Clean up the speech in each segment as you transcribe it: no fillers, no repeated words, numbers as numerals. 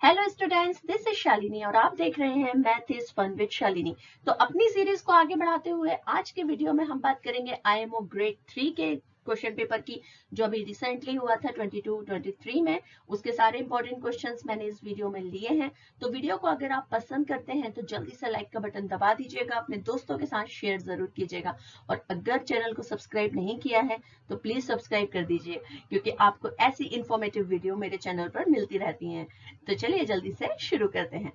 Hello students, this is Shalini और आप देख रहे हैं math is fun with Shalini. तो अपनी सीरीज को आगे बढ़ाते हुए आज के वीडियो में हम बात करेंगे आईएमओ ग्रेड 3 के क्वेश्चन पेपर की, जो अभी रिसेंटली हुआ था 22-23 में। उसके सारे इंपॉर्टेंट क्वेश्चंस मैंने इस वीडियो में लिए हैं। तो वीडियो को अगर आप पसंद करते हैं तो जल्दी से लाइक का बटन दबा दीजिएगा, अपने दोस्तों के साथ शेयर जरूर कीजिएगा और अगर चैनल को सब्सक्राइब नहीं किया है तो प्लीज सब्सक्राइब कर दीजिए, क्योंकि आपको ऐसी इंफॉर्मेटिव वीडियो मेरे चैनल पर मिलती रहती हैं। तो चलिए जल्दी से शुरू करते हैं।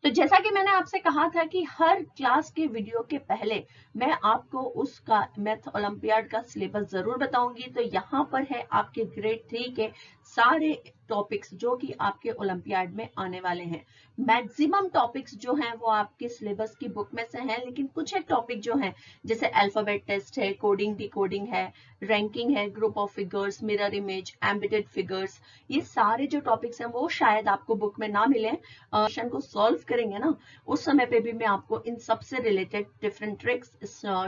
तो जैसा कि मैंने आपसे कहा था कि हर क्लास के वीडियो के पहले मैं आपको उसका मैथ ओलंपियाड का सिलेबस जरूर बताऊंगी। तो यहाँ पर है आपके ग्रेड 3 के सारे टॉपिक्स जो कि आपके ओलंपियाड में आने वाले हैं। मैक्सिमम टॉपिक्स जो हैं वो आपके सिलेबस की बुक में से हैं, लेकिन कुछ एक टॉपिक जो हैं जैसे अल्फाबेट टेस्ट है, कोडिंग डिकोडिंग है, रैंकिंग है, group of figures, mirror image, embedded figures, ये सारे जो टॉपिक्स हैं वो शायद आपको बुक में ना मिले। क्वेश्चन को सॉल्व करेंगे ना, उस समय पे भी मैं आपको इन सबसे related different tricks,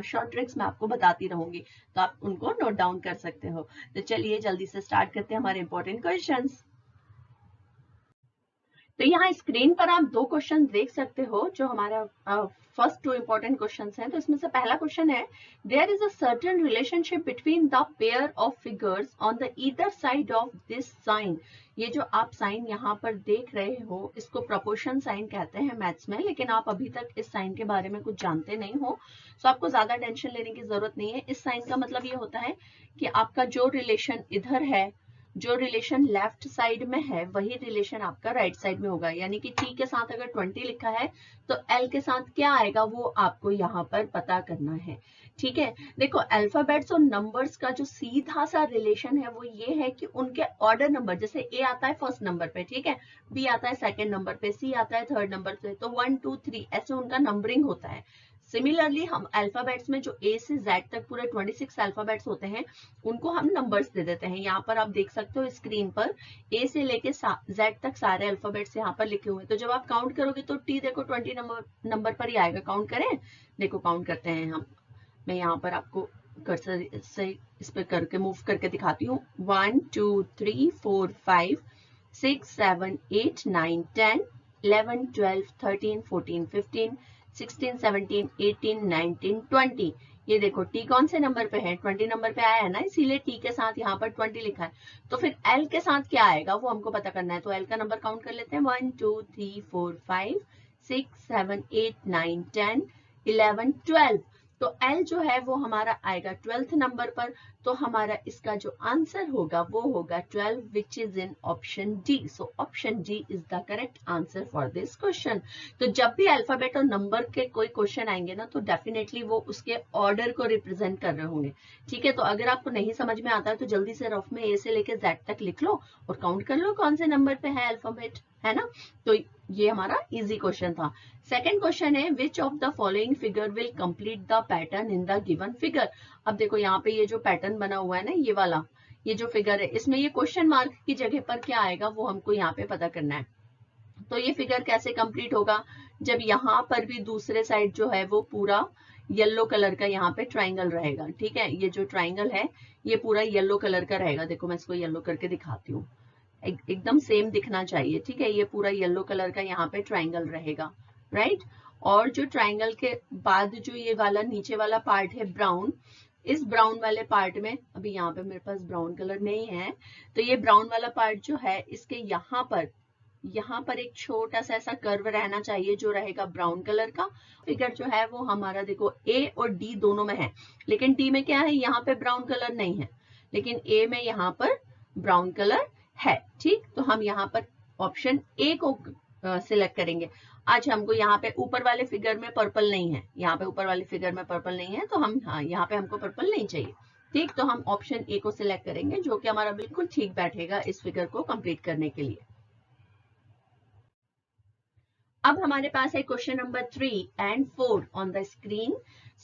short tricks मैं आपको बताती रहूंगी, तो आप उनको नोट डाउन कर सकते हो। तो चलिए जल्दी से स्टार्ट करते हैं हमारे इंपॉर्टेंट क्वेश्चंस। तो यहाँ स्क्रीन पर आप दो क्वेश्चन देख सकते हो जो हमारा फर्स्ट टू इंपॉर्टेंट क्वेश्चंस हैं। तो इसमें से पहला क्वेश्चन है, there is a certain relationship between the pair of figures on the either side of this sign. ये जो आप साइन यहाँ पर देख रहे हो इसको प्रोपोर्शन साइन कहते हैं मैथ्स में, लेकिन आप अभी तक इस साइन के बारे में कुछ जानते नहीं हो, तो आपको ज्यादा टेंशन लेने की जरूरत नहीं है। इस साइन का मतलब ये होता है कि आपका जो रिलेशन इधर है, जो रिलेशन लेफ्ट साइड में है, वही रिलेशन आपका राइट साइड में होगा। यानी कि टी के साथ अगर 20 लिखा है तो एल के साथ क्या आएगा वो आपको यहाँ पर पता करना है। ठीक है, देखो अल्फाबेट्स और नंबर्स का जो सीधा सा रिलेशन है वो ये है कि उनके ऑर्डर नंबर, जैसे ए आता है फर्स्ट नंबर पे, ठीक है, बी आता है सेकंड नंबर पे, सी आता है थर्ड नंबर पे, तो 1 2 3 ऐसे उनका नंबरिंग होता है। सिमिलरली हम अल्फाबेट्स में जो ए से जेड तक पूरे 26 अल्फाबेट्स होते हैं उनको हम नंबर्स दे देते हैं। यहाँ पर आप देख सकते हो स्क्रीन पर ए से लेके जेड तक सारे अल्फाबेट्स यहाँ पर लिखे हुए हैं। तो जब आप काउंट करोगे तो टी देखो 20 नंबर पर ही आएगा। काउंट करें, देखो काउंट करते हैं हम। मैं यहाँ पर आपको कर्सर से इस पर करके मूव करके दिखाती हूँ। 1 2 3 4 5 6 7 8 9 10 11 12 13 14 15 16 17 18 19 20। ये देखो टी कौन से नंबर पे है, 20 नंबर पे आया है ना, इसीलिए टी के साथ यहाँ पर 20 लिखा है। तो फिर एल के साथ क्या आएगा वो हमको पता करना है। तो एल का नंबर काउंट कर लेते हैं, 1 2 3 4 5 6 7 8 9 10 11 12। तो एल जो है वो हमारा आएगा 12th नंबर पर। तो हमारा इसका जो आंसर होगा वो होगा 12, विच is in option D. So option D is the correct answer for this question. तो जब भी अल्फाबेट और नंबर के कोई क्वेश्चन आएंगे ना तो डेफिनेटली वो उसके ऑर्डर को रिप्रेजेंट कर रहे होंगे। ठीक है, तो अगर आपको नहीं समझ में आता है तो जल्दी से रफ में ए से लेके जेड तक लिख लो और काउंट कर लो कौन से नंबर पे है अल्फाबेट, है ना। तो ये हमारा इजी क्वेश्चन था। सेकंड क्वेश्चन है, which of the following figure will complete the pattern in the given figure. अब देखो यहाँ पे ये जो पैटर्न बना हुआ है ना, ये वाला, ये जो फिगर है इसमें ये क्वेश्चन मार्क की जगह पर क्या आएगा वो हमको यहाँ पे पता करना है। तो ये फिगर कैसे कंप्लीट होगा, जब यहाँ पर भी दूसरे साइड जो है वो पूरा येलो कलर का यहाँ पे ट्राइंगल रहेगा। ठीक है, ये जो ट्राइंगल है ये पूरा येलो कलर का रहेगा। देखो मैं इसको येलो करके दिखाती हूँ, एकदम सेम दिखना चाहिए। ठीक है, ये पूरा येलो कलर का यहाँ पे ट्राइंगल रहेगा, राइट। और जो ट्राइंगल के बाद जो ये वाला नीचे वाला पार्ट है ब्राउन, इस ब्राउन वाले पार्ट में, अभी यहाँ पे मेरे पास ब्राउन कलर नहीं है, तो ये ब्राउन वाला पार्ट जो है इसके यहाँ पर एक छोटा सा ऐसा कर्व रहना चाहिए जो रहेगा ब्राउन कलर का। फिगर जो है वो हमारा देखो ए और डी दोनों में है, लेकिन डी में क्या है, यहाँ पे ब्राउन कलर नहीं है, लेकिन ए में यहाँ पर ब्राउन कलर है। ठीक, तो हम यहाँ पर ऑप्शन ए को सिलेक्ट करेंगे। आज हमको यहाँ पे ऊपर वाले फिगर में पर्पल नहीं है, यहाँ पे ऊपर वाले फिगर में पर्पल नहीं है, तो हम यहाँ पे हमको पर्पल नहीं चाहिए। ठीक, तो हम ऑप्शन ए को सिलेक्ट करेंगे जो कि हमारा बिल्कुल ठीक बैठेगा इस फिगर को कंप्लीट करने के लिए। अब हमारे पास है question number 3 and 4 on the screen.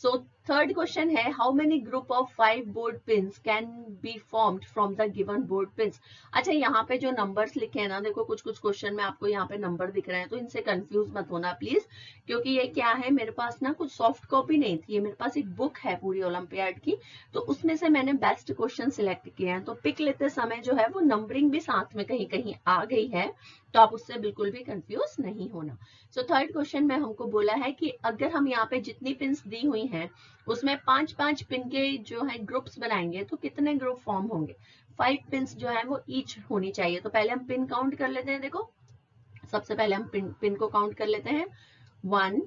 So third question है how many group of 5 board pins can be formed from the given board pins. अच्छा, यहाँ पे जो नंबर्स लिखे हैं ना, देखो कुछ कुछ क्वेश्चन में आपको यहाँ पे नंबर दिख रहे हैं, तो इनसे कंफ्यूज मत होना प्लीज, क्योंकि ये क्या है, मेरे पास ना कुछ सॉफ्ट कॉपी नहीं थी, ये मेरे पास एक बुक है पूरी ओलंपियाड की, तो उसमें से मैंने बेस्ट क्वेश्चन सिलेक्ट किए हैं, तो पिक लेते समय जो है वो नंबरिंग भी साथ में कहीं कहीं आ गई है, तो आप उससे बिल्कुल भी कंफ्यूज नहीं होना। सो थर्ड क्वेश्चन में हमको बोला है कि अगर हम यहाँ पे जितनी पिन्स दी हुई हैं उसमें 5-5 पिन के जो है ग्रुप्स बनाएंगे तो कितने ग्रुप फॉर्म होंगे। 5 पिन्स जो है वो ईच होनी चाहिए, तो पहले हम पिन काउंट कर लेते हैं। देखो सबसे पहले हम पिन को काउंट कर लेते हैं। 1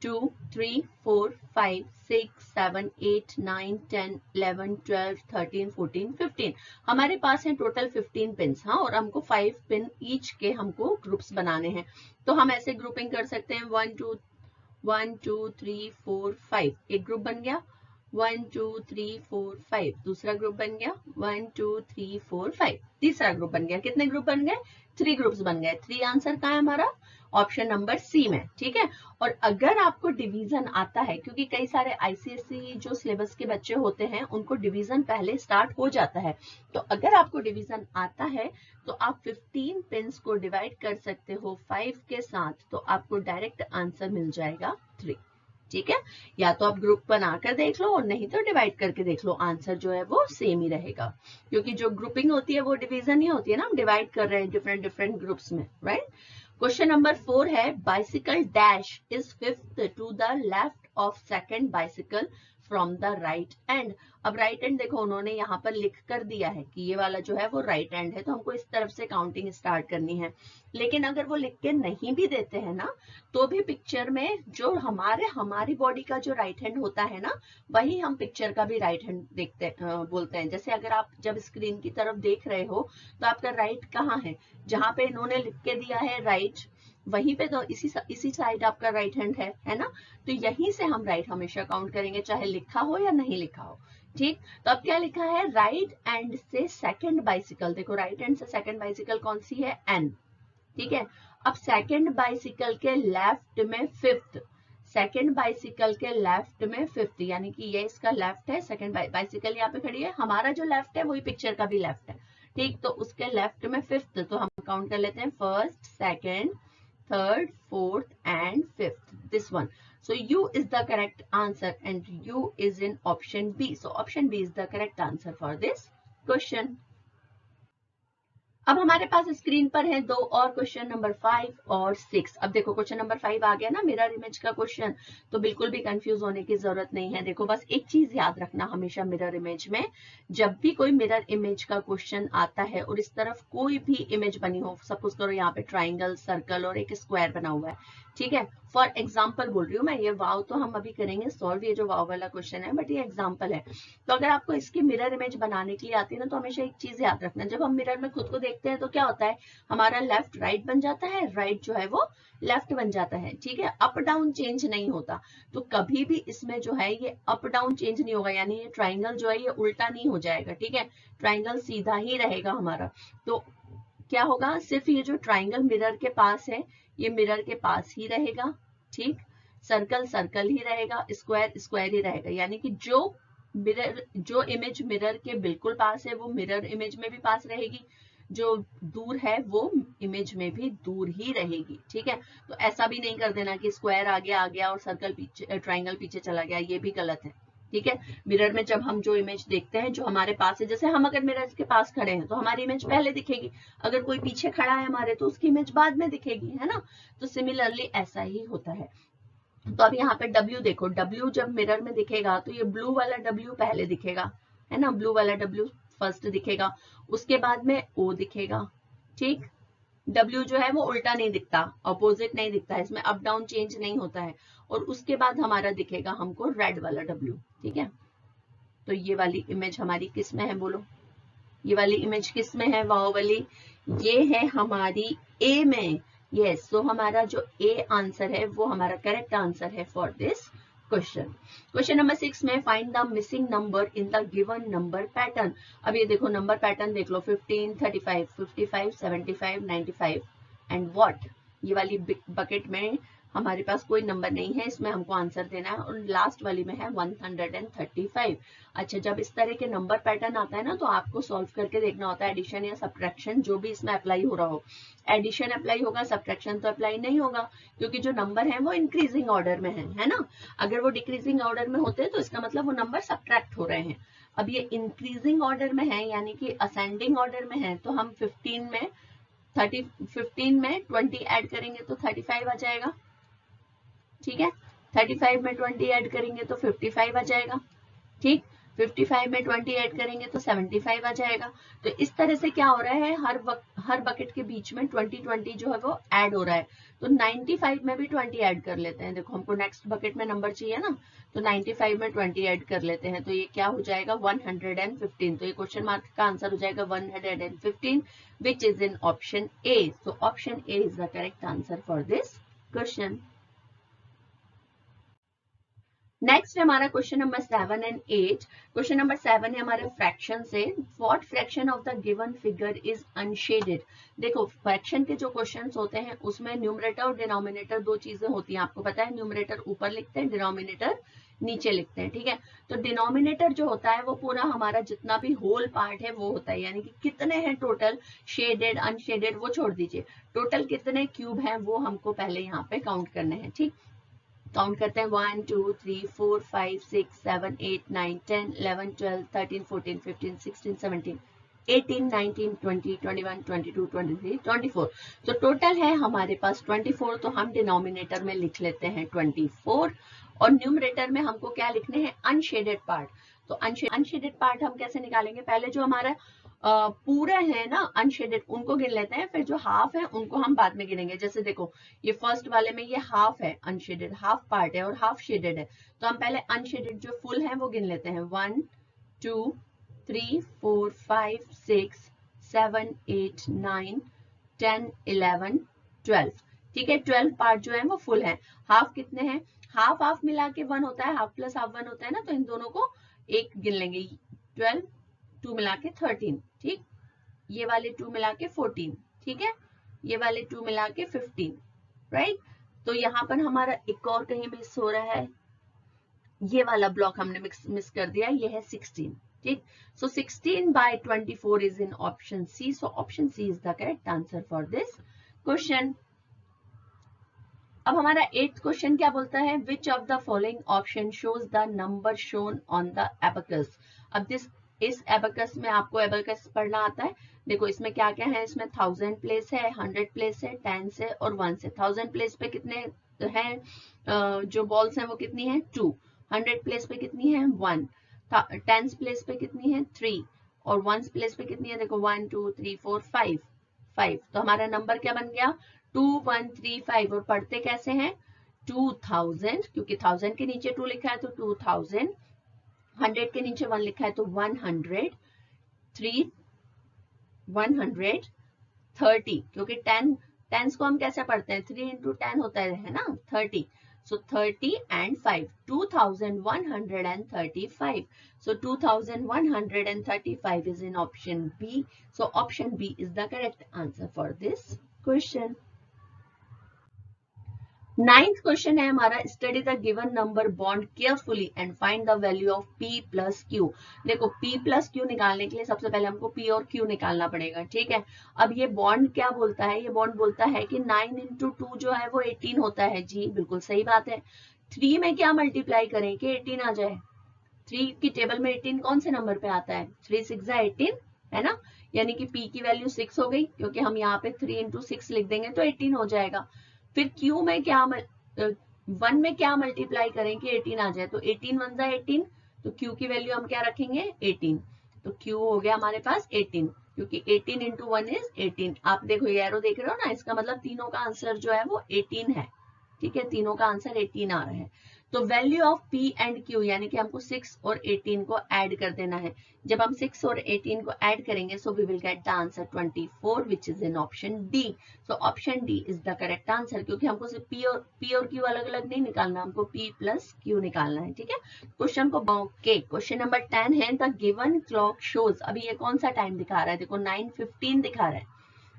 2 3 4 5 6 7 8 9 10 11 12 13 14 15 हमारे पास है टोटल 15 पिन्स। हाँ, और हमको 5 पिन ईच के हमको ग्रुप्स बनाने हैं, तो हम ऐसे ग्रुपिंग कर सकते हैं 1 2 3 4 5 एक ग्रुप बन गया, 1 2 3 4 5 दूसरा ग्रुप बन गया, 1 2 3 4 5 तीसरा ग्रुप बन गया। कितने ग्रुप बन गए? 3 ग्रुप्स बन गए। 3 आंसर कहाँ है हमारा? ऑप्शन नंबर सी में, ठीक है। और अगर आपको डिवीजन आता है, क्योंकि कई सारे आईसीएसई जो सिलेबस के बच्चे होते हैं उनको डिवीजन पहले स्टार्ट हो जाता है, तो अगर आपको डिवीजन आता है तो आप 15 पिन्स को डिवाइड कर सकते हो 5 के साथ, तो आपको डायरेक्ट आंसर मिल जाएगा 3, ठीक है। या तो आप ग्रुप बनाकर देख लो और नहीं तो डिवाइड करके देख लो, आंसर जो है वो सेम ही रहेगा, क्योंकि जो ग्रुपिंग होती है वो डिवीजन ही होती है ना, हम डिवाइड कर रहे हैं डिफरेंट डिफरेंट ग्रुप्स में, राइट। क्वेश्चन नंबर 4 है bicycle dash is fifth to the left of second bicycle from the right end. अब राइट एंड देखो उन्होंने यहाँ पर लिख कर दिया है कि ये वाला जो है वो राइट एंड है, तो हमको इस तरफ से काउंटिंग स्टार्ट करनी है। लेकिन अगर वो लिख के नहीं भी देते हैं ना, तो भी पिक्चर में जो हमारी बॉडी का जो राइट हैंड होता है ना, वही हम पिक्चर का भी राइट हैंड बोलते हैं। जैसे अगर आप जब स्क्रीन की तरफ देख रहे हो तो आपका राइट कहाँ है, जहां पे इन्होंने लिख के दिया है राइट, वहीं पे तो इसी साइड आपका राइट हैंड है ना, तो यहीं से हम राइट हमेशा काउंट करेंगे, चाहे लिखा हो या नहीं लिखा हो, ठीक। तो अब क्या लिखा है, राइट एंड से सेकंड बाइसिकल, देखो राइट हैंड से सेकंड बाइसिकल कौन सी है, एन, ठीक है। अब सेकंड बाइसिकल के लेफ्ट में फिफ्थ, सेकंड बाइसिकल के लेफ्ट में फिफ्थ, यानी कि ये इसका लेफ्ट है, सेकंड बाइसिकल यहाँ पे खड़ी है, हमारा जो लेफ्ट है वही पिक्चर का भी लेफ्ट है, ठीक। तो उसके लेफ्ट में फिफ्थ, तो हम काउंट कर लेते हैं first, second, third, fourth and fifth, this one. So U is the correct answer and U is in option B. So option B is the correct answer for this question. अब हमारे पास screen पर है दो और question number 5 और 6। अब देखो question number 5 आ गया ना, मिरर इमेज का क्वेश्चन, तो बिल्कुल भी कंफ्यूज होने की जरूरत नहीं है। देखो बस एक चीज याद रखना हमेशा मिरर इमेज में, जब भी कोई मिरर इमेज का क्वेश्चन आता है और इस तरफ कोई भी इमेज बनी हो, सपोज करो यहाँ पे ट्राइंगल, सर्कल और एक स्क्वायर बना हुआ है, ठीक है, फॉर एग्जाम्पल बोल रही हूँ मैं, ये वाव तो हम अभी करेंगे सॉल्व, ये जो वाव वाला क्वेश्चन है, बट ये एग्जाम्पल है। तो अगर आपको इसकी मिरर इमेज बनाने के लिए आती है ना, तो हमेशा एक चीज याद रखना, जब हम मिरर में खुद को देखते हैं तो क्या होता है, हमारा लेफ्ट राइट बन जाता है, राइट जो है वो लेफ्ट बन जाता है, ठीक है, अप डाउन चेंज नहीं होता। तो कभी भी इसमें जो है ये अप डाउन चेंज नहीं होगा, यानी ये ट्राइंगल जो है ये उल्टा नहीं हो जाएगा, ठीक है, ट्राइंगल सीधा ही रहेगा हमारा। तो क्या होगा, सिर्फ ये जो ट्राइंगल मिरर के पास है ये मिरर के पास ही रहेगा, ठीक, सर्कल सर्कल ही रहेगा, स्क्वायर स्क्वायर ही रहेगा, यानी कि जो इमेज मिरर के बिल्कुल पास है वो मिरर इमेज में भी पास रहेगी, जो दूर है वो इमेज में भी दूर ही रहेगी, ठीक है। तो ऐसा भी नहीं कर देना कि स्क्वायर आगे आ गया और सर्कल पीछे, ट्राइंगल पीछे चला गया, ये भी गलत है, ठीक है। मिरर में जब हम जो इमेज देखते हैं जो हमारे पास है, जैसे हम अगर मिरर के पास खड़े हैं तो हमारी इमेज पहले दिखेगी, अगर कोई पीछे खड़ा है हमारे तो उसकी इमेज बाद में दिखेगी, है ना। तो सिमिलरली ऐसा ही होता है। तो अब यहाँ पे W देखो, W जब मिरर में दिखेगा तो ये ब्लू वाला W पहले दिखेगा, है ना, ब्लू वाला W फर्स्ट दिखेगा, उसके बाद में O दिखेगा, ठीक। W जो है वो उल्टा नहीं दिखता, अपोजिट नहीं दिखता है, इसमें अप डाउन चेंज नहीं होता है, और उसके बाद हमारा दिखेगा हमको रेड वाला W, ठीक है। तो ये वाली इमेज हमारी किस में है बोलो, ये वाली इमेज किस में है, वाव वाली, ये है हमारी A में, यस। तो हमारा जो A आंसर है वो हमारा करेक्ट आंसर है for this question. Question number 6 में find the missing number in the given number pattern. अब ये देखो नंबर पैटर्न देख लो, 15, 35, 55, 75, 95 एंड व्हाट, ये वाली बकेट में हमारे पास कोई नंबर नहीं है, इसमें हमको आंसर देना है, और लास्ट वाली में है 135। अच्छा, जब इस तरह के नंबर पैटर्न आता है ना, तो आपको सॉल्व करके देखना होता है एडिशन या सब्ट्रैक्शन, जो भी इसमें अप्लाई हो रहा हो। एडिशन अप्लाई होगा, सब्ट्रैक्शन तो अप्लाई नहीं होगा, क्योंकि जो नंबर है वो इंक्रीजिंग ऑर्डर में है ना। अगर वो डिक्रीजिंग ऑर्डर में होते तो इसका मतलब वो नंबर सब्ट्रैक्ट हो रहे हैं। अब ये इंक्रीजिंग ऑर्डर में है, यानी कि असेंडिंग ऑर्डर में है, तो हम 15 में 20 ऐड करेंगे तो 35 आ जाएगा। ठीक है, 35 में 20 ऐड करेंगे तो 55 आ जाएगा। ठीक, 55 में 20 ऐड करेंगे तो 75 आ जाएगा। तो इस तरह से क्या हो रहा है, हर बकेट के बीच में 20 जो है वो ऐड हो रहा है। तो 95 में भी 20 ऐड कर लेते हैं। देखो, हमको नेक्स्ट बकेट में नंबर चाहिए ना, तो 95 में 20 ऐड कर लेते हैं, तो ये क्या हो जाएगा 115। तो ये क्वेश्चन मार्क का आंसर हो जाएगा 115, विच is in option A. So option A is the correct answer for this question. Next है हमारा question number 7 and 8। Question number 7 है हमारे फ्रैक्शन से। What fraction of the given figure is unshielded. देखो, fraction के जो क्वेश्चंस होते हैं उसमें न्यूमरेटर और डिनोमिनेटर दो चीजें होती हैं, आपको पता है। न्यूमरेटर ऊपर लिखते हैं, डिनोमिनेटर नीचे लिखते हैं। ठीक है, तो डिनोमिनेटर जो होता है वो पूरा हमारा जितना भी होल पार्ट है वो होता है, यानी कि कितने हैं टोटल, शेडेड अनशेडेड वो छोड़ दीजिए, टोटल कितने क्यूब हैं वो हमको पहले यहाँ पे काउंट करने हैं। ठीक, काउंट करते हैं 1 2 3 4 5 6 7 8 9 10 11 12 13 14 15 16 17 18 19 20 21 22 23 24। तो टोटल है हमारे पास 24। तो हम डिनोमिनेटर में लिख लेते हैं 24, और न्यूमरेटर में हमको क्या लिखने हैं, अनशेडेड पार्ट। तो अनशेडेड पार्ट हम कैसे निकालेंगे, पहले जो हमारा पूरे हैं ना अनशेडेड उनको गिन लेते हैं, फिर जो हाफ है उनको हम बाद में गिनेंगे। जैसे देखो, ये फर्स्ट वाले में ये हाफ है, अनशेडेड हाफ पार्ट है और हाफ शेडेड है, तो हम पहले अनशेडेड जो फुल है वो गिन लेते हैं। 1 2 3 4 5 6 7 8 9 10 11 12। ठीक है, 12 पार्ट जो है वो फुल है। हाफ कितने हैं, हाफ हाफ मिला के 1 होता है, हाफ प्लस हाफ 1 होता है ना, तो इन दोनों को एक गिन लेंगे। 12 2 मिला के 13। ठीक, ये वाले 2 मिला के 14। ठीक है, ये वाले 2 मिला के 15। राइट, तो यहाँ पर हमारा एक और कहीं मिस हो रहा है, ये वाला ब्लॉक हमने मिस कर दिया, ये है 16। ठीक, so 16 by 24 is in option C. So option C is the correct answer for this question. अब हमारा 8th क्वेश्चन क्या बोलता है, which of the following option shows the number shown on the abacus. अब इस एबेकस में आपको abacus पढ़ना आता है। देखो, इसमें क्या क्या है, इसमें 1000 प्लेस है, 100 प्लेस है, 10 है और 1 है। 1000 प्लेस पे कितने हैं जो बॉल्स हैं वो कितनी है 2, 100 प्लेस पे कितनी है 1, 10 प्लेस पे कितनी है 3, और 1 प्लेस पे कितनी है, देखो 1 2 3 4 5। तो हमारा नंबर क्या बन गया 2135। और पढ़ते कैसे हैं 2000, क्योंकि 1000 के नीचे 2 लिखा है तो 2000, 100 के नीचे 1 लिखा है तो 100, 130, क्योंकि 10 को हम कैसे पढ़ते हैं 3 into 10 होता है ना 30। So 30 and 5, 2135. So 2135 is in option B. So option B is the correct answer for this question. 9th question है हमारा, study the given number bond carefully and find the value of P plus Q। देखो, P plus Q निकालने के लिए सबसे पहले हमको P और Q निकालना पड़ेगा। ठीक है, अब ये बॉन्ड क्या बोलता है, ये बॉन्ड बोलता है कि 9 into 2 जो है वो 18 होता है। जी बिल्कुल सही बात है। 3 में क्या मल्टीप्लाई करें कि 18 आ जाए, 3 की टेबल में 18 कौन से नंबर पे आता है, 3 6 18 है ना, यानी कि P की वैल्यू 6 हो गई, क्योंकि हम यहाँ पे 3 into 6 लिख देंगे तो 18 हो जाएगा। फिर Q में क्या 1 में क्या मल्टीप्लाई करें कि 18 आ जाए, तो 18 1 18, तो Q की वैल्यू हम क्या रखेंगे 18। तो Q हो गया हमारे पास 18, क्योंकि 18 into 1 is 18। आप देखो ये एरो देख रहे हो ना, इसका मतलब तीनों का आंसर जो है वो 18 है। ठीक है, तीनों का आंसर 18 आ रहा है। तो value of P and Q, यानी कि हमको 6 और 18 को ऐड कर देना है। जब हम 6 और 18 को ऐड करेंगे so we will get the answer 24, which is in option D. So option D is the correct answer, क्योंकि हमको सिर्फ P और Q अलग अलग नहीं निकालना, हमको P प्लस Q निकालना है। ठीक है, क्वेश्चन को ओके। क्वेश्चन नंबर 10 है, द गिवन क्लॉक शोज। अभी ये कौन सा टाइम दिखा रहा है, देखो 9:15 दिखा रहा है।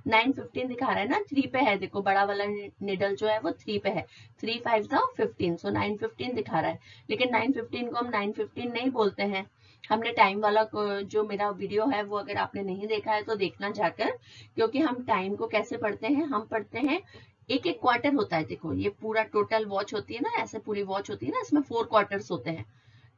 9:15 दिखा रहा है ना, 3 पे है, देखो बड़ा वाला निडल जो है वो 3 पे है, 3 5 15, सो 9:15 दिखा रहा है। लेकिन 9:15 को हम 9:15 नहीं बोलते हैं, हमने टाइम वाला जो मेरा वीडियो है वो अगर आपने नहीं देखा है तो देखना जाकर, क्योंकि हम टाइम को कैसे पढ़ते हैं, हम पढ़ते हैं एक एक क्वार्टर होता है। देखो ये पूरा टोटल वॉच होती है ना, ऐसे पूरी वॉच होती है ना, इसमें 4 क्वार्टर्स होते हैं।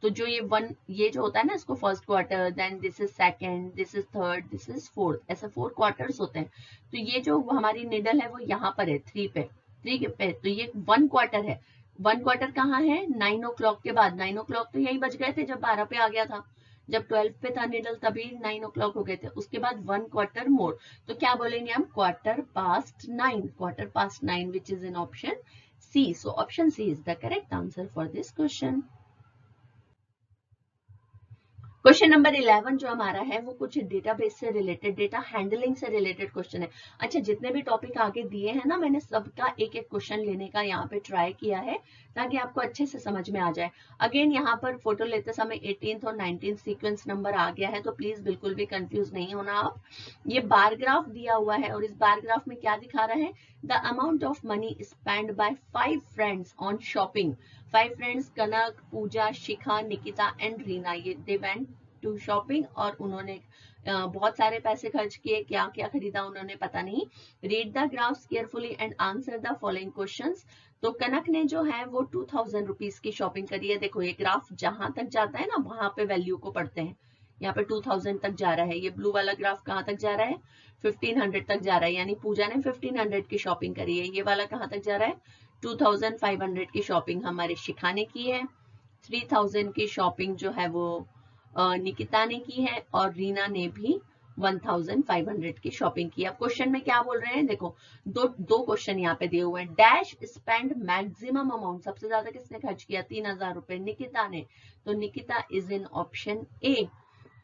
तो जो ये जो होता है ना, इसको first quarter, then this is second, this is third, this is fourth, ऐसे 4 क्वार्टर्स होते हैं। तो ये जो हमारी निडल है वो यहाँ पर है 3 पे, 3 पे, तो ये 1 क्वार्टर है। 1 क्वार्टर कहाँ है, 9 o'clock के बाद। 9 o'clock तो यही बज गए थे जब 12 पे आ गया था, जब 12 पे था निडल तभी 9 o'clock हो गए थे। उसके बाद 1 क्वार्टर मोर, तो क्या बोलेंगे हम, quarter past 9, quarter past 9, which is in option C. So option C is the correct answer for this question. Question number 11 जो हमारा है वो कुछ डेटाबेस से रिलेटेड, डेटा हैंडलिंग से रिलेटेड क्वेश्चन है। अच्छा, जितने भी टॉपिक आगे दिए हैं ना, मैंने सबका एक एक क्वेश्चन लेने का यहाँ पे ट्राई किया है ताकि आपको अच्छे से समझ में आ जाए। अगेन यहाँ पर फोटो लेते समय 18th और 19th सीक्वेंस नंबर आ गया है, तो प्लीज बिल्कुल भी कंफ्यूज नहीं होना आप। ये बार ग्राफ दिया हुआ है और इस बार ग्राफ में क्या दिखा रहा है, the amount of money spend by 5 friends on shopping. 5 friends, Kanak, Pooja, Shikha, Nikita and Reena, ये दे वेंट टू शॉपिंग, और उन्होंने बहुत सारे पैसे खर्च किए, क्या क्या खरीदा उन्होंने पता नहीं। Read the graphs carefully and answer the following questions. तो कनक ने जो है वो 2000 रुपीज की शॉपिंग करी है। देखो ये ग्राफ जहां तक जाता है ना, वहां पे वैल्यू को पढ़ते हैं। यहाँ पे 2000 तक जा रहा है, ये ब्लू वाला ग्राफ कहाँ तक जा रहा है, 1500 तक जा रहा है, यानी पूजा ने 1500 की शॉपिंग करी है। ये वाला कहाँ तक जा रहा है, 2500 की शॉपिंग हमारे शिखा ने की है। 3000 की शॉपिंग जो है वो निकिता ने की है, और रीना ने भी 1500 की शॉपिंग की। अब क्वेश्चन में क्या बोल रहे हैं, देखो दो क्वेश्चन यहाँ पे दिए हुए हैं। डैश स्पेंड मैक्सिमम अमाउंट, सबसे ज्यादा किसने खर्च किया, 3000 रुपए निकिता ने, तो निकिता इज इन ऑप्शन ए।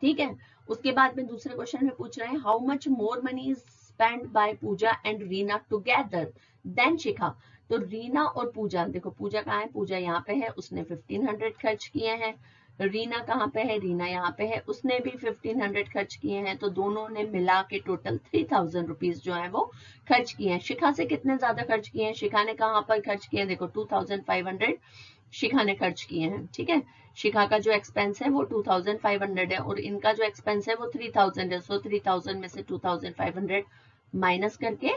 ठीक है, उसके बाद में दूसरे क्वेश्चन में पूछ रहे हैं, how much more money is spend by Pooja and Reena together than Shikha. तो रीना और पूजा, देखो पूजा कहाँ है, पूजा यहाँ पे है, उसने 1500 खर्च किए हैं। रीना कहाँ पे है, रीना यहाँ पे है, उसने भी 1500 खर्च किए हैं। तो दोनों ने मिला के टोटल 3000 रुपीज जो है वो खर्च किए हैं। शिखा से कितने ज्यादा खर्च किए हैं, शिखा ने कहाँ पर खर्च किए हैं, देखो 2500 शिखा ने खर्च किए हैं। ठीक है, शिखा का जो एक्सपेंस है वो 2500 है और इनका जो एक्सपेंस है वो 3000 है। सो 3000 में से 2500 माइनस करके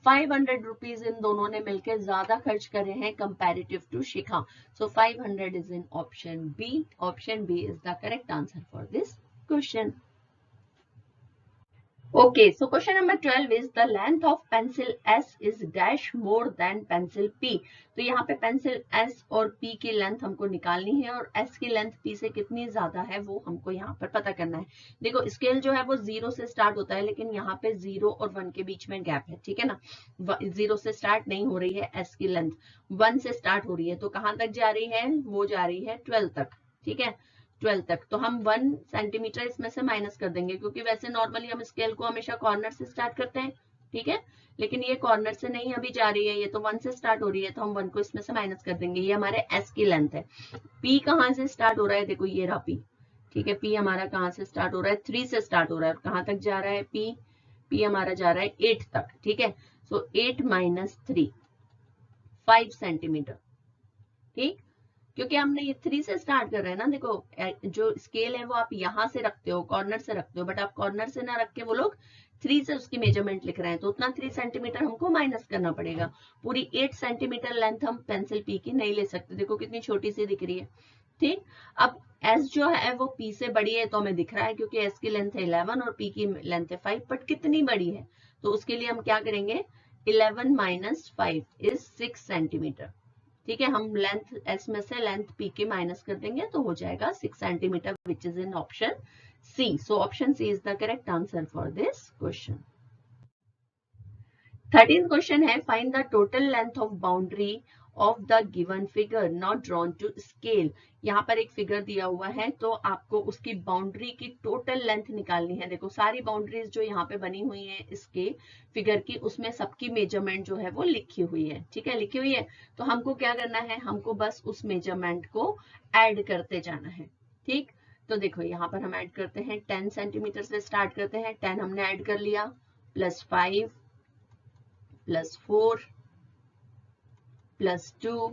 500 रुपीज इन दोनों ने मिलकर ज्यादा खर्च करे हैं comparative to Shikha. So 500 is in option B. Option B is the correct answer for this question. Okay, so question number 12 is the length of pencil S is dash more than pencil P. तो यहाँ पे pencil S और P की length हमको निकालनी है और S की लेंथ P से कितनी ज्यादा है वो हमको यहाँ पर पता करना है। देखो स्केल जो है वो 0 से स्टार्ट होता है, लेकिन यहाँ पे 0 और 1 के बीच में गैप है। ठीक है ना, 0 से स्टार्ट नहीं हो रही है S की लेंथ, 1 से स्टार्ट हो रही है। तो कहाँ तक जा रही है, वो जा रही है 12 तक। ठीक है, 12 तक। तो हम 1 सेंटीमीटर इसमें से माइनस कर देंगे, क्योंकि वैसे नॉर्मली हम स्केल को हमेशा कॉर्नर से स्टार्ट करते हैं। ठीक है, लेकिन ये कॉर्नर से नहीं अभी जा रही है, ये तो 1 से स्टार्ट हो रही है, तो हम 1 को इसमें से माइनस कर देंगे। ये हमारे S की लेंथ है। P कहाँ से स्टार्ट हो रहा है, देखो ये रहा P। ठीक है, P हमारा कहाँ से स्टार्ट हो रहा है, 3 से स्टार्ट हो रहा है। कहाँ तक जा रहा है P हमारा जा रहा है 8 तक। ठीक है, सो 8 माइनस 3, 5 सेंटीमीटर। ठीक, क्योंकि हमने ये 3 से स्टार्ट कर रहे हैं ना। देखो जो स्केल है वो आप यहाँ से रखते हो, कॉर्नर से रखते हो, बट आप कॉर्नर से ना रख के वो लोग 3 से उसकी मेजरमेंट लिख रहे हैं, तो उतना 3 सेंटीमीटर हमको माइनस करना पड़ेगा। पूरी 8 सेंटीमीटर लेंथ हम पेंसिल P की नहीं ले सकते, देखो कितनी छोटी सी दिख रही है। ठीक, अब S जो है वो P से बड़ी है, तो हमें दिख रहा है क्योंकि S की लेंथ है 11 और P की लेंथ है 5, बट कितनी बड़ी है, तो उसके लिए हम क्या करेंगे, 11 माइनस 5 इज 6 सेंटीमीटर। ठीक है, हम लेंथ S में से लेंथ P की माइनस कर देंगे तो हो जाएगा 6 centimetre, which is in option C. So option C is the correct answer for this question. 13th question है, find the total length of boundary of the given figure not drawn to scale. यहाँ पर एक figure दिया हुआ है, तो आपको उसकी बाउंड्री की टोटल लेंथ निकालनी है। देखो सारी बाउंड्रीज जो यहाँ पे बनी हुई है इसके फिगर की, उसमें सबकी मेजरमेंट जो है वो लिखी हुई है। ठीक है, लिखी हुई है, तो हमको क्या करना है, हमको बस उस मेजरमेंट को ऐड करते जाना है। ठीक, तो देखो यहाँ पर हम ऐड करते हैं, 10 सेंटीमीटर से स्टार्ट करते हैं, 10 हमने ऐड कर लिया, प्लस 5 प्लस 4 प्लस 2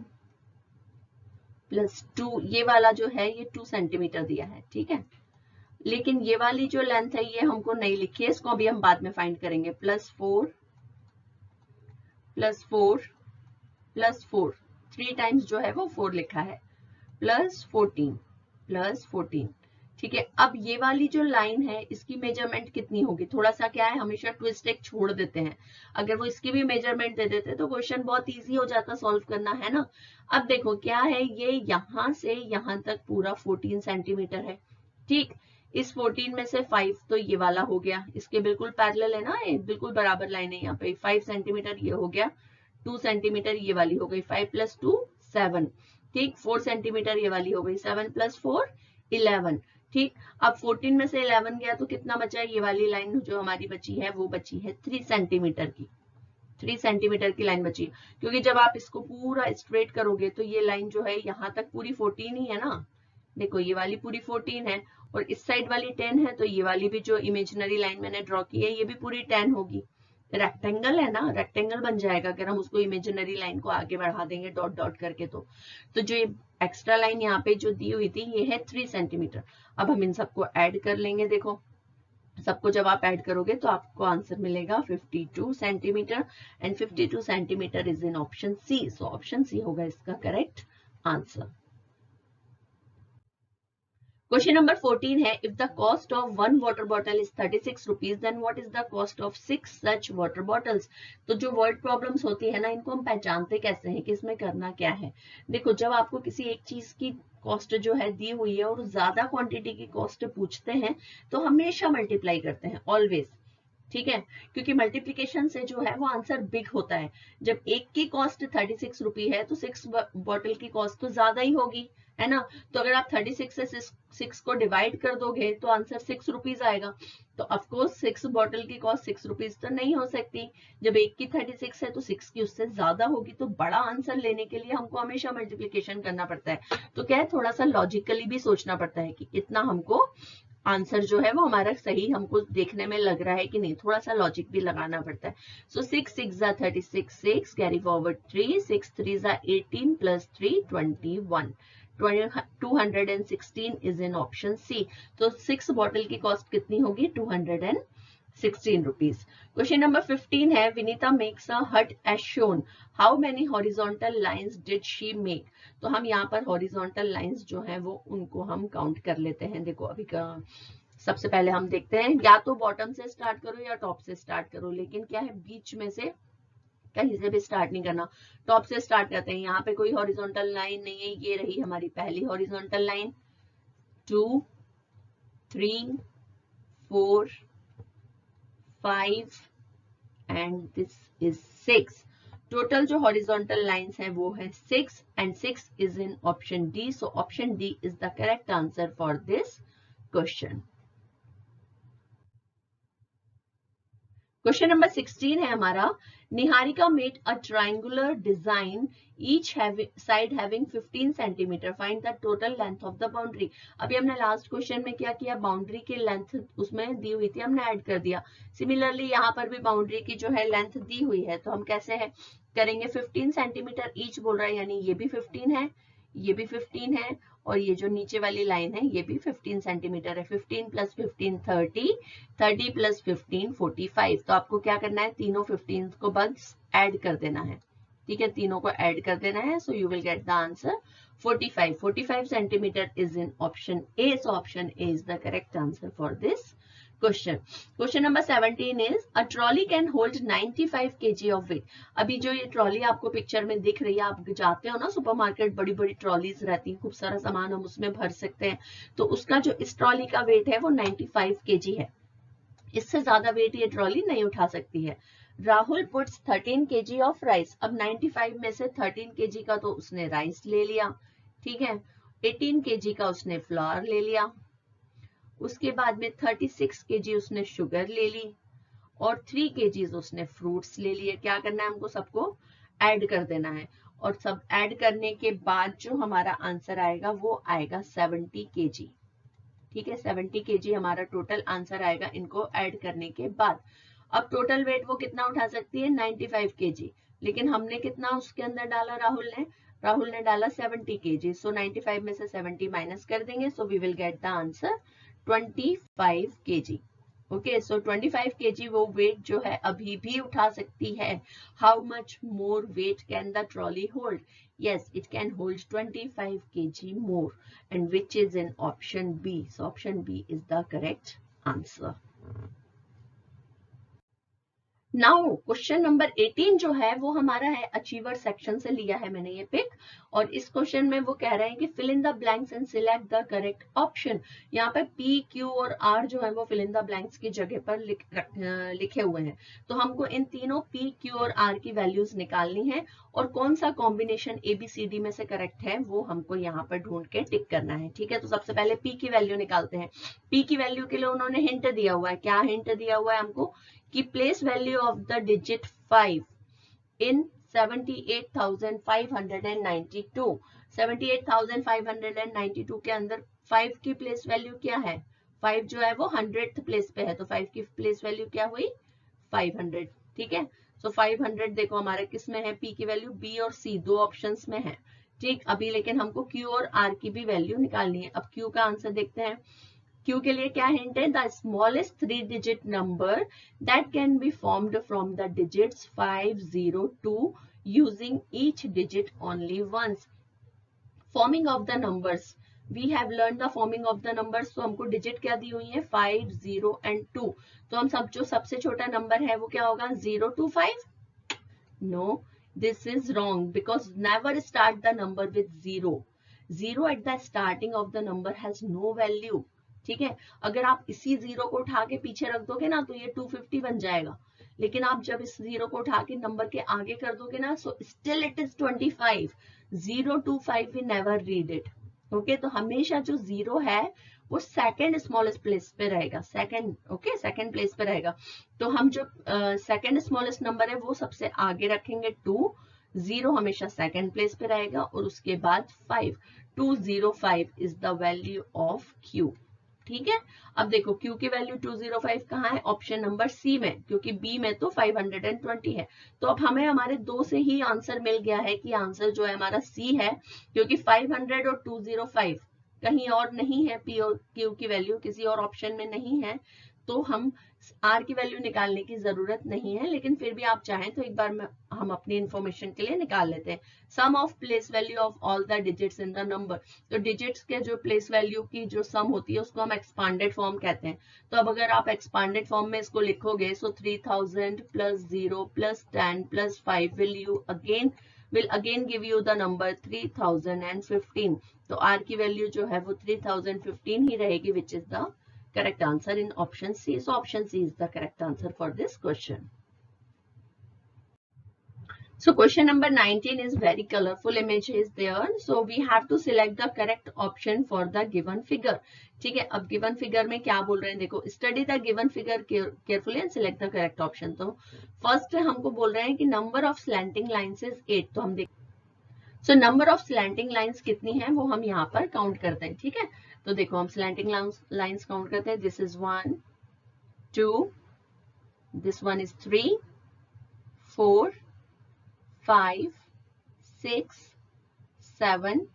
प्लस 2, ये वाला जो है ये 2 सेंटीमीटर दिया है, ठीक है। लेकिन ये वाली जो लेंथ है ये हमको नहीं लिखी है, इसको अभी हम बाद में फाइंड करेंगे। प्लस 4 प्लस 4 प्लस 4, 3 टाइम्स जो है वो 4 लिखा है, प्लस 14, ठीक है। अब ये वाली जो लाइन है इसकी मेजरमेंट कितनी होगी, थोड़ा सा क्या है, हमेशा ट्विस्ट एक छोड़ देते हैं। अगर वो इसकी भी मेजरमेंट दे देते तो क्वेश्चन बहुत इजी हो जाता सॉल्व करना, है ना। अब देखो क्या है, ये यहां से यहां तक पूरा 14 सेंटीमीटर है, ठीक। इस 14 में से 5 तो ये वाला हो गया, इसके बिल्कुल पैरेलल है ना, ये बिल्कुल बराबर लाइन है। यहाँ पे 5 सेंटीमीटर ये हो गया, 2 सेंटीमीटर ये वाली हो गई, 5 प्लस 2 7, ठीक। 4 सेंटीमीटर ये वाली हो गई, 7 प्लस 4 11, ठीक। अब 14 में से 11 गया तो कितना बचा, ये वाली लाइन जो हमारी बची है वो बची है 3 सेंटीमीटर की, 3 सेंटीमीटर की लाइन बची। क्योंकि जब आप इसको पूरा स्ट्रेट करोगे तो ये लाइन जो है यहाँ तक पूरी 14 ही है ना, देखो ये वाली पूरी 14 है और इस साइड वाली 10 है, तो ये वाली भी जो इमेजिनरी लाइन मैंने ड्रॉ की है ये भी पूरी 10 होगी। रेक्टेंगल है ना, रेक्टेंगल बन जाएगा अगर हम उसको इमेजिनरी लाइन को आगे बढ़ा देंगे डॉट डॉट करके। तो जो ये एक्स्ट्रा लाइन यहाँ पे जो दी हुई थी ये है 3 सेंटीमीटर। अब हम इन सबको ऐड कर लेंगे, देखो सबको जब आप ऐड करोगे तो आपको आंसर मिलेगा 52 centimetre and 52 centimetre is in option C. So option C होगा इसका करेक्ट आंसर। Question number 14 है, if the cost of one water bottle is 36 rupees, then what is the cost of 6 such water bottles? तो जो word problems होती है ना, इनको हम पहचानते कैसे हैं कि इसमें करना क्या है। देखो जब आपको किसी एक चीज की कॉस्ट जो है दी हुई है और ज्यादा क्वांटिटी की कॉस्ट पूछते हैं तो हमेशा मल्टीप्लाई करते हैं, ऑलवेज, ठीक है। क्योंकि मल्टीप्लीकेशन से जो है वो आंसर बिग होता है। जब एक की कॉस्ट 36 रुपी है तो 6 बॉटल की कॉस्ट तो ज्यादा ही होगी, है ना। तो अगर आप 36 से 6 को डिवाइड कर दोगे तो आंसर 6 रुपीज आएगा। तो ऑफकोर्स 6 बॉटल की कॉस्ट 6 रुपीज तो नहीं हो सकती। जब एक की 36 है तो 6 की उससे ज्यादा होगी। तो बड़ा आंसर लेने के लिए हमको हमेशा मल्टीप्लीकेशन करना पड़ता है। तो क्या है, थोड़ा सा लॉजिकली भी सोचना पड़ता है कि इतना हमको आंसर जो है वो हमारा सही हमको देखने में लग रहा है कि नहीं, थोड़ा सा लॉजिक भी लगाना पड़ता है। So 6 6 36, 6 carry forward 3, 6 3 18 plus 3 21, 216 is in option C. तो 6 बॉटल की कॉस्ट कितनी होगी, 216 रुपीज। क्वेश्चन नंबर 15 है, Vinita makes a hut as shown, how many horizontal lines did she make. तो हम यहाँ पर हॉरिजॉन्टल लाइंस जो है वो उनको हम काउंट कर लेते हैं। देखो अभी सबसे पहले हम देखते हैं, या तो बॉटम से स्टार्ट करो या टॉप से स्टार्ट करो, लेकिन क्या है बीच में से कहीं से भी स्टार्ट नहीं करना, टॉप से स्टार्ट करते हैं। यहाँ पे कोई हॉरिजॉन्टल लाइन नहीं है, ये रही हमारी पहली horizontal line, 2 3 4 5 and this is 6। Total जो हॉरिजॉन्टल लाइंस है वो है 6 and 6 is in option D. So option D is the correct answer for this question. Question number 16 है हमारा, Niharika made a triangular design each side having 15 centimetre, find the total length of the boundary. अभी हमने last question में क्या किया, boundary की length उसमें दी हुई थी, हमने ऐड कर दिया। सिमिलरली यहाँ पर भी बाउंड्री की जो है लेंथ दी हुई है, तो हम कैसे है करेंगे, 15 सेंटीमीटर ईच बोल रहा है, यानी ये भी 15 है, ये भी 15 है, और ये जो नीचे वाली लाइन है ये भी 15 सेंटीमीटर है। 15 प्लस 15 30, 30 प्लस 15 45। तो आपको क्या करना है, तीनों 15 को बस ऐड कर देना है, ठीक है, तीनों को ऐड कर देना है। So you will get the answer 45। 45 centimetre is in option A. So option A is the correct answer for this question. Question number 17 is, a trolley can hold 95 kg of weight. अभी जो ये trolley आपको picture में दिख रही है, आप जाते हो ना सुपरमार्केट, बड़ी बड़ी ट्रॉलीज रहती है, खूब सारा सामान हम उसमें भर सकते हैं। तो उसका जो इस ट्रॉली का वेट है वो 95 kg है, इससे ज्यादा वेट ये ट्रॉली नहीं उठा सकती है। Rahul puts 13 kg of rice. अब 95 में से 13 kg का तो उसने राइस ले लिया, ठीक है, 18 kg का उसने फ्लावर ले लिया, उसके बाद में 36 kg उसने शुगर ले ली और 3 kg उसने फ्रूट्स ले लिए। क्या करना है हमको, सबको ऐड कर देना है, और सब ऐड करने के बाद जो हमारा आंसर आएगा वो आएगा 70 kg, ठीक है, 70 kg हमारा टोटल आंसर आएगा इनको ऐड करने के बाद। अब टोटल वेट वो कितना उठा सकती है 95 kg, लेकिन हमने कितना उसके अंदर डाला, राहुल ने डाला 70 kg, सो 95 में से 70 माइनस कर देंगे, so we will get the answer 25 kg। Okay, so 25 kg वो वेट जो है अभी भी उठा सकती है। How much more weight can the trolley hold? Yes, it can hold 25 kg more, and which is in option B. So option B is the correct answer. Now question number 18 जो है वो हमारा है अचीवर सेक्शन से लिया है मैंने ये पिक, और इस क्वेश्चन में वो कह रहे हैं कि fill in the blanks and select the correct option. यहाँ पे P, Q और R जो है वो फिल इन द ब्लैंक्स की जगह पर लिखे हुए हैं, तो हमको इन तीनों P, Q और R की वैल्यूज निकालनी है, और कौन सा कॉम्बिनेशन ABCD में से करेक्ट है वो हमको यहाँ पर ढूंढ के टिक करना है। ठीक है, तो सबसे पहले P की वैल्यू निकालते हैं। P की वैल्यू के लिए उन्होंने हिंट दिया हुआ है, क्या हिंट दिया हुआ है हमको कि place value of the digit 5 इन 78,592। 78,592 के अंदर 5 की प्लेस वैल्यू क्या है? 5 जो है वो 100th प्लेस पे है, तो 5 की प्लेस वैल्यू क्या हुई? 500। ठीक है, सो 500 देखो हमारे किस में है? P की वैल्यू B और C दो ऑप्शंस में है। ठीक, अभी लेकिन हमको Q और R की भी वैल्यू निकालनी है। अब Q का आंसर देखते हैं। Q के लिए क्या हिंट है? The smallest 3 digit number that can be formed from the digits 5, 0, 2 using each digit only once. Forming of the numbers, we have learn the forming of the numbers. तो हमको digit क्या दी हुई है? 5, 0 and 2। तो हम सब जो सबसे छोटा नंबर है वो क्या होगा? 0 to 5? No, this is wrong because never start the number with 0. 0 at the starting of the number has no value. ठीक है, अगर आप इसी 0 को उठा के पीछे रख दोगे ना तो ये 250 बन जाएगा, लेकिन आप जब इस 0 को उठा के नंबर के आगे कर दोगे ना, so still it is 25. 0 to 5 we never read it. Okay, तो हमेशा जो 0 है वो सेकंड स्मॉलेस्ट प्लेस पे रहेगा, सेकंड, ओके, सेकंड प्लेस पे रहेगा। तो हम जो सेकंड स्मॉलेस्ट नंबर है वो सबसे आगे रखेंगे 2, 0 हमेशा सेकंड प्लेस पे रहेगा, और उसके बाद 5। 205 is the value of Q। ठीक है, अब देखो Q की वैल्यू 205 कहाँ है? ऑप्शन नंबर C में, क्योंकि B में तो 520 है। तो अब हमें हमारे दो से ही आंसर मिल गया है कि आंसर जो है हमारा C है, क्योंकि 500 और 205 कहीं और नहीं है, P और Q की वैल्यू किसी और ऑप्शन में नहीं है, तो हम R की वैल्यू निकालने की जरूरत नहीं है, लेकिन फिर भी आप चाहें तो एक बार हम अपनी इंफॉर्मेशन के लिए निकाल लेते हैं। Sum of place value of all the digits in the number, तो डिजिट्स के जो प्लेस वैल्यू की जो सम होती है उसको हम एक्सपांडेड फॉर्म कहते हैं। तो अब अगर आप एक्सपांडेड फॉर्म में इसको लिखोगे, सो 3000 plus 0 plus 10 plus 5 will again give you the number 3015. तो R की वैल्यू जो है वो 3015 ही रहेगी, which is the correct answer in option C. So option C is the correct answer for this question. So question number 19 is very colorful image is there. So we have to select the correct option for the given figure. ठीक है, अब given figure में क्या बोल रहे हैं? देखो, study the given figure carefully and select the correct option. तो first हमको बोल रहे हैं कि number of slanting lines is 8. तो हम देख, so number of slanting lines कितनी है वो हम यहाँ पर काउंट करते हैं। ठीक है, तो देखो हम slanting lines काउंट करते हैं। This is 1, 2, this one is 3, 4, 5, 6, 7,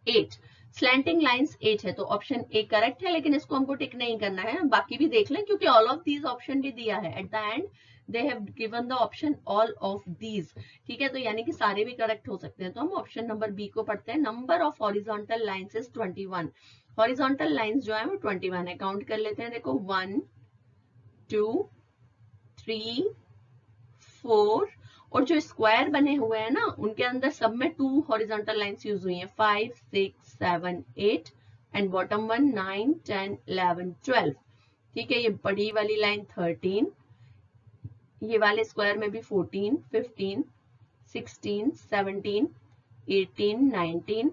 8. Slanting lines 8 है, तो ऑप्शन ए करेक्ट है, लेकिन इसको हमको टिक नहीं करना है, बाकी भी देख लें क्योंकि ऑल ऑफ दीज ऑप्शन भी दिया है। At the and they have given the option all of these. ठीक है, तो यानी कि सारे भी करेक्ट हो सकते हैं। तो हम ऑप्शन नंबर बी को पढ़ते हैं। Number of horizontal lines is 21। Horizontal lines जो है वो 21 है। काउंट कर लेते हैं। देखो 1, 2, 3, 4, और जो स्क्वायर बने हुए हैं ना उनके अंदर सब में 2 हॉरिजॉन्टल लाइंस यूज हुई हैं। 5, 6, 7, 8 एंड बॉटम वन 9, 10, 11, 12। ठीक है, ये बड़ी वाली लाइन 13, ये वाले स्क्वायर में भी 14, 15, 16, 17, 18, 19,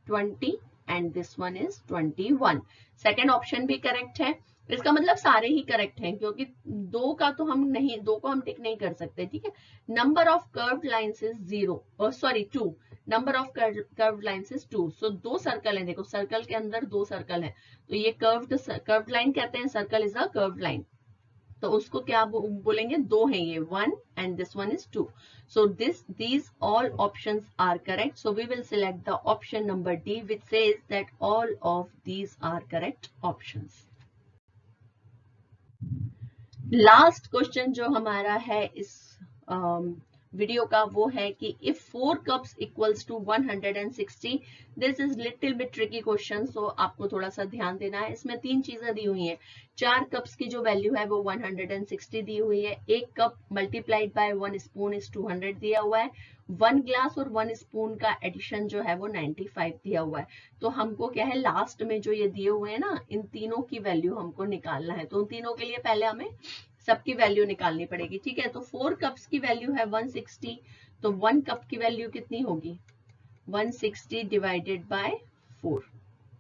20 and this one is 21। Second option भी करेक्ट है। इसका मतलब सारे ही करेक्ट हैं, क्योंकि दो को हम टिक नहीं कर सकते। ठीक है, number of curved lines is 0, sorry 2। Number of curved lines is 2। So 2 circle हैं। देखो सर्कल के अंदर 2 सर्कल हैं, तो ये कर्व्ड लाइन कहते हैं। Circle is a curved line. तो उसको क्या बोलेंगे, दो हैं ये, 1 and this one is 2. So these all options are correct. So we will select the option number D, which says that all of these are correct options. Last question जो हमारा है इस वीडियो का वो है कि if 4 cups equals to 160, this is little bit tricky question, so आपको थोड़ा सा ध्यान देना है. इसमें तीन चीजें दी हुई हैं. 4 कप्स की जो वैल्यू है वो 160 दी हुई है. 1 cup multiplied bye 1 spoon is 200 दिया हुआ है. 1 ग्लास और 1 स्पून का एडिशन जो है वो 95 दिया हुआ है. तो हमको क्या है, लास्ट में जो ये दिए हुए हैं ना, इन तीनों की वैल्यू हमको निकालना है. तो उन तीनों के लिए पहले हमें सबकी वैल्यू निकालनी पड़ेगी. ठीक है, तो 4 कप्स की वैल्यू है 160, तो 1 कप की वैल्यू कितनी होगी, 160 डिवाइडेड बाय 4.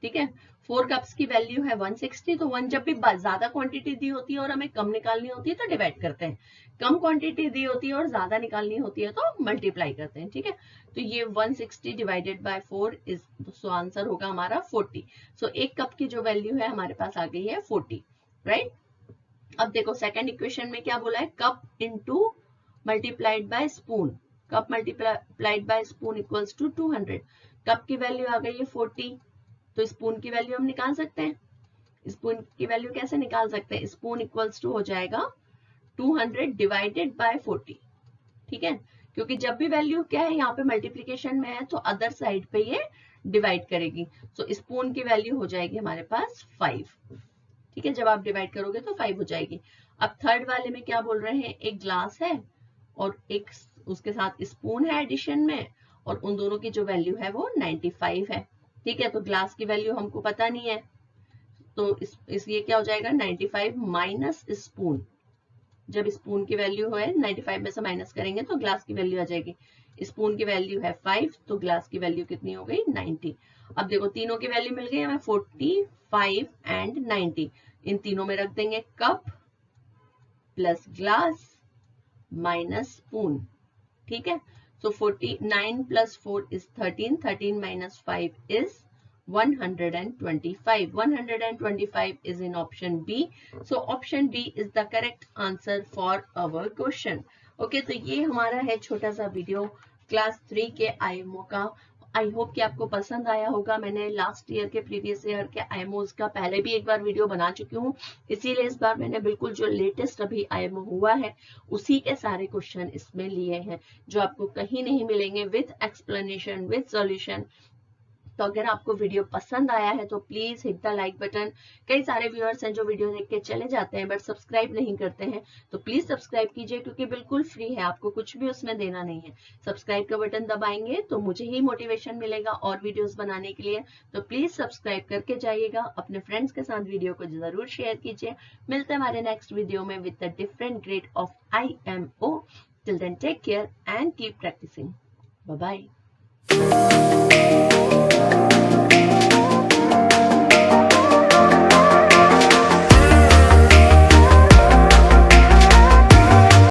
ठीक है, 4 कप्स की वैल्यू है 160, तो 1 जब भी ज्यादा क्वांटिटी दी होती है और हमें कम निकालनी होती है तो डिवाइड करते हैं, कम क्वांटिटी दी होती है और ज्यादा निकालनी होती है तो मल्टीप्लाई करते हैं. ठीक है, तो ये 160 divided by 4 is, so answer होगा हमारा 40. सो 1 कप की जो वैल्यू है हमारे पास आ गई है 40. राइट, अब देखो सेकंड इक्वेशन में क्या बोला है, cup into multiplied by spoon. Cup multiplied by spoon equals to 200. Cup की वैल्यू आ गई है 40, तो स्पून की वैल्यू हम निकाल सकते हैं. स्पून की वैल्यू कैसे निकाल सकते हैं, स्पून इक्वल्स टू हो जाएगा 200 डिवाइडेड बाय 40. ठीक है, क्योंकि जब भी वैल्यू क्या है यहाँ पे मल्टीप्लीकेशन में है तो अदर साइड पे ये डिवाइड करेगी. सो स्पून की वैल्यू हो जाएगी हमारे पास 5. ठीक है, जब आप डिवाइड करोगे तो 5 हो जाएगी. अब थर्ड वाले में क्या बोल रहे हैं, एक ग्लास है और एक उसके साथ स्पून है एडिशन में, और उन दोनों की जो वैल्यू है वो 95 है. ठीक है, तो ग्लास की वैल्यू हमको पता नहीं है, तो ये क्या हो जाएगा, 95 माइनस स्पून. जब स्पून की वैल्यू है 95 में से माइनस करेंगे तो ग्लास की वैल्यू आ जाएगी. स्पून की वैल्यू है 5, तो ग्लास की वैल्यू कितनी हो गई, 90. अब देखो तीनों की वैल्यू मिल गई हमें, 45 एंड 90. इन तीनों में रख देंगे cup plus glass minus spoon. ठीक है, सो 49 plus 4 is 13, 13 minus 5 is 125. 125 is in option B. So option B is the correct answer for our question. Okay, तो ये हमारा है छोटा सा वीडियो क्लास 3 के आईएमओ का. आई होप कि आपको पसंद आया होगा. मैंने लास्ट ईयर के प्रीवियस ईयर के आईएमओज का पहले भी एक बार वीडियो बना चुकी हूँ, इसीलिए इस बार मैंने बिल्कुल जो लेटेस्ट अभी आईएमओ हुआ है उसी के सारे क्वेश्चन इसमें लिए हैं, जो आपको कहीं नहीं मिलेंगे, विथ एक्सप्लेनेशन, विथ सॉल्यूशन. तो अगर आपको वीडियो पसंद आया है तो please hit the like button. कई सारे व्यूअर्स हैं जो वीडियो देख के चले जाते हैं बट सब्सक्राइब नहीं करते हैं, तो प्लीज सब्सक्राइब कीजिए, क्योंकि बिल्कुल फ्री है, आपको कुछ भी उसमें देना नहीं है. सब्सक्राइब का बटन दबाएंगे तो मुझे ही मोटिवेशन मिलेगा और वीडियोस बनाने के लिए. तो प्लीज सब्सक्राइब करके जाइएगा, अपने फ्रेंड्स के साथ वीडियो को जरूर शेयर कीजिए. मिलते हैं हमारे नेक्स्ट वीडियो में with the different grade of IMO. Till then take care and keep practising. Bye bye.